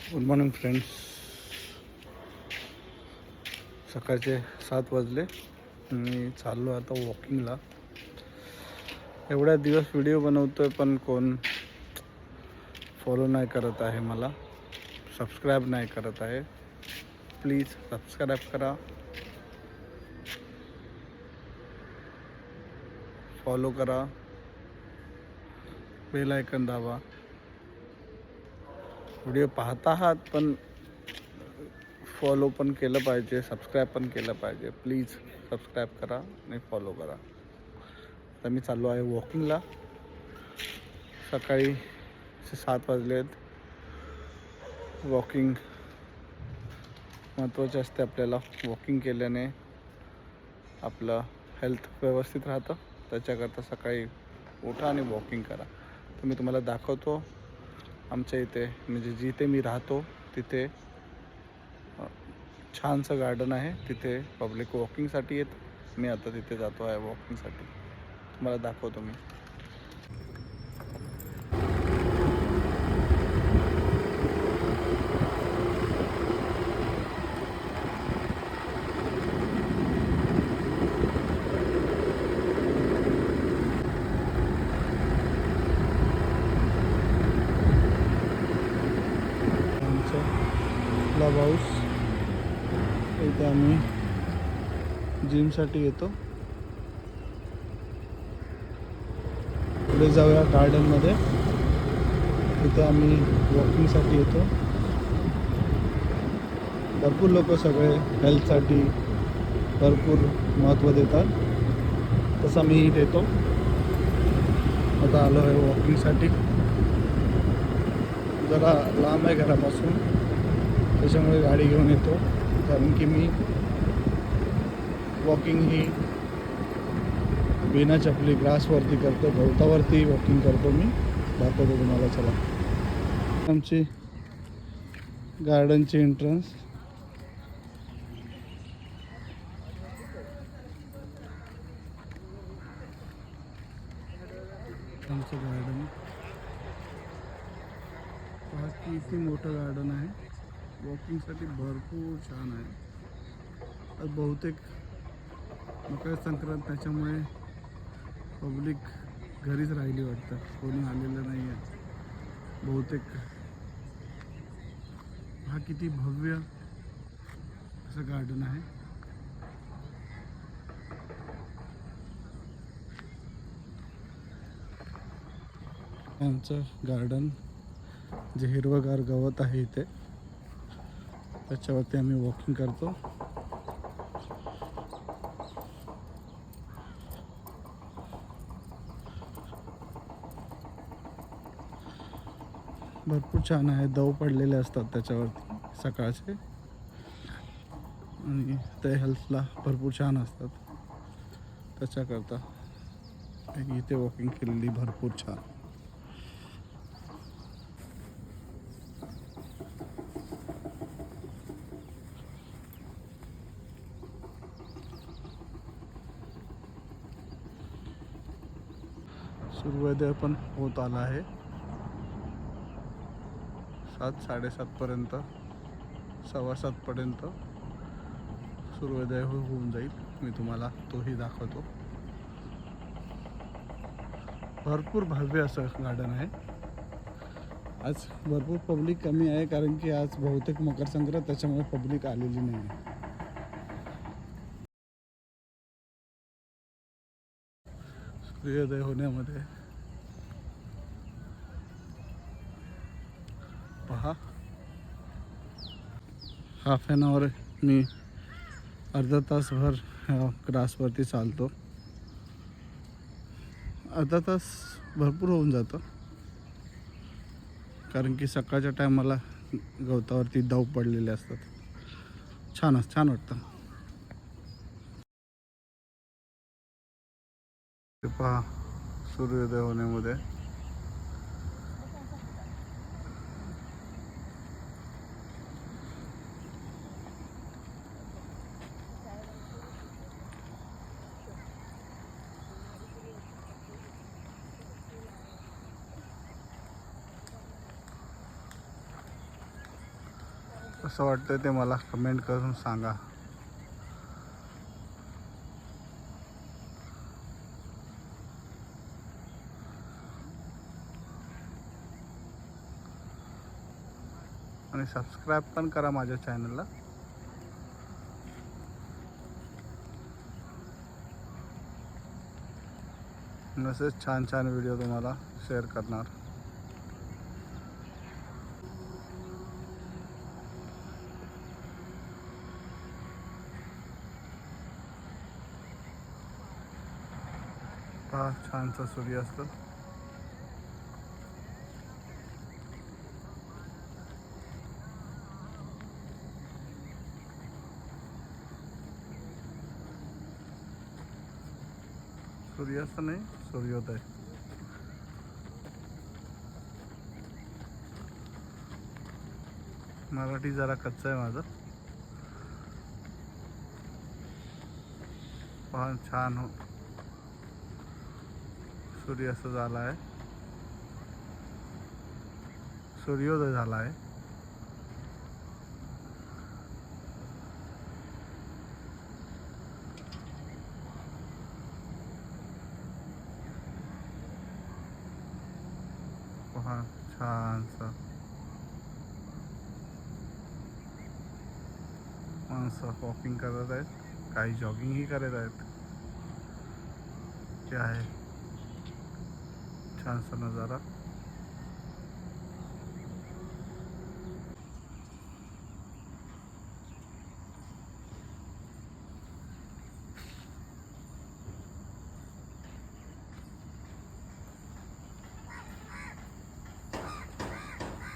Good morning friends. सकाळचे 7 वाजले. मी चाललो आता वॉकिंगला. एवढ्या दिवस व्हिडिओ बनवतोय पण कोण फॉलो नाही करत आहे, मला सबस्क्राईब नाही करत आहे. प्लीज सबस्क्राईब करा, फॉलो करा, बेल आयकन दाबा. व्हिडिओ पाहत आहात पण फॉलो पण केलं पाहिजे, सबस्क्राईब पण केलं पाहिजे. प्लीज सबस्क्राईब करा आणि फॉलो करा. आता मी चाललो आहे वॉकिंगला. सकाळी 7 वाजले आहेत. वॉकिंग महत्त्वाचे असते आपल्याला. वॉकिंग केल्याने आपलं हेल्थ व्यवस्थित राहतं. त्याच्याकरता सकाळी उठा आणि वॉकिंग करा. तर मी तुम्हाला दाखवतो आमच्या इथे, म्हणजे जिथे मी राहतो तिथे छानसं गार्डन आहे. तिथे पब्लिक वॉकिंगसाठी येत. मी आता तिथे जातो आहे वॉकिंगसाठी. तुम्हाला दाखवतो मी. क्लब हाऊस, इथे आम्ही जिमसाठी येतो. पुढे जाऊया गार्डनमध्ये. इथे आम्ही वॉकिंगसाठी येतो. भरपूर लोक सगळे हेल्थसाठी भरपूर महत्त्व देतात, तसं मीही देतो. आता आलो आहे वॉकिंगसाठी. जरा लांब आहे घरापासून, त्याच्यामुळे गाडी घेऊन येतो. कारण की मी वॉकिंग ही बिना चपली ग्रासवरती करतो, गवतावरती वॉकिंग करतो मी. दाखवतो तुम्हाला. चला, आमची गार्डनची एंट्रन्स. आमचं गार्डन पहा, किती मोठं गार्डन आहे. वॉकिंगसाठी भरपूर छान आहे. आज बहुतेक मकर संक्रांत, त्याच्यामुळे पब्लिक घरीच राहिली वाटतं. कोणी आलेलं नाही आहे बहुतेक. हा किती भव्य असं गार्डन आहे. आमचं गार्डन जे हिरवगार गवत आहे इथे, त्याच्यावरती आम्ही वॉकिंग करतो. भरपूर छान आहे. दव पडलेले असतात त्याच्यावरती सकाळचे, आणि ते हेल्थला भरपूर छान असतात. त्याच्याकरता इथे वॉकिंग केलेली भरपूर छान. सूर्योदय पण होत आला आहे. 7-7:30पर्यंत, 7:15पर्यंत सूर्योदय होऊन जाईल. मी तुम्हाला तोही दाखवतो. भरपूर भव्य असं गार्डन आहे. आज भरपूर पब्लिक कमी आहे, कारण की आज बहुतेक मकर संक्रांत, त्याच्यामुळे पब्लिक आलेली नाही आहे. सूर्योदय होण्यामध्ये पहा, हाफ ॲन आवर मी अर्धा तासभर ग्रासवरती चालतो. अर्धा तास भरपूर होऊन जातं, कारण की सकाळच्या टायमाला गवतावरती दव पडलेले असतात. छान वाटतं. ते पहा, सूर्योदय होण्यामध्ये कसं वाटतं ते मला कमेंट करून सांगा. आणि सबस्क्राईब पण करा माझ्या चॅनलला. असेच छान छान व्हिडिओ तुम्हाला शेअर करणार. पहा छानसा सूर्यास्त. सूर्यास्त नाही, सूर्योदय. मराठी जरा कच्चा आहे माझं. पहा छान हो, सूर्यास्त झाला आहे, सूर्योदय झाला आहे. पहा छानसा माणसं वॉकिंग करत आहेत, काही जॉगिंगही करत आहेत. ते आहे छानसा नजारा.